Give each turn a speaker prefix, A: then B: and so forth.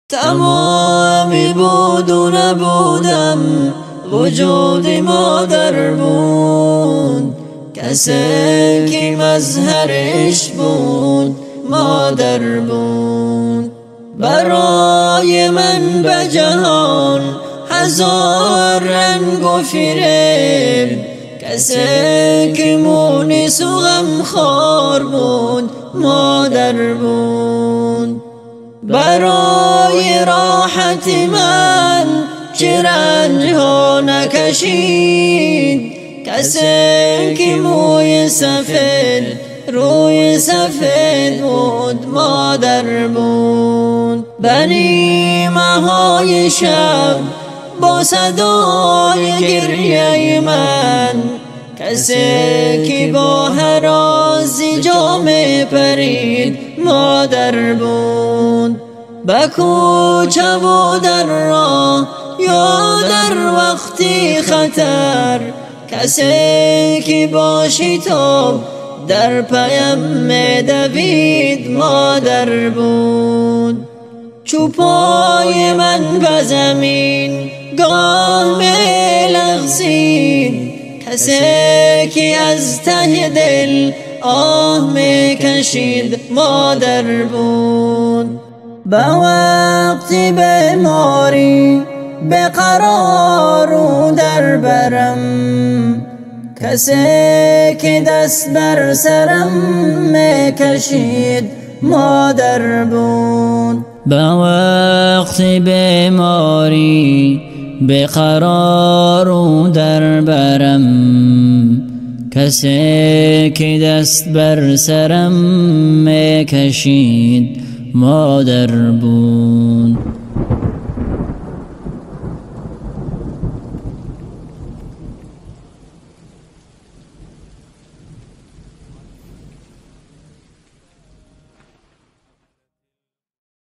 A: تمامی بود و نبودم، وجود مادر بود. کسی که مظهرش بود مادر بود. برای من به جهان هزار رنگ و فریب، کسی که مونس و غمخوار بود مادر بود. برای راحت من چه رنج ها نکشید، کسی که موی سفید روی سفید بود مادر بود. بنیمه های شب با صدای گریه من، کسی که با هرازی جام پرید مادر بود. به کوچه و در راه یا در وقتی خطر، کسی که با شتاب در پیم دوید مادر بود. چو پای من به زمین گام لغزید، کسی که از ته دل آه می کشید مادر بود. به وقت بیماری به قرار و در برم، کسی که دست بر سرم می کشید مادر بود. به وقت بیماری به قرار و در برم، کسی که دست بر سرم می کشید مادر بود.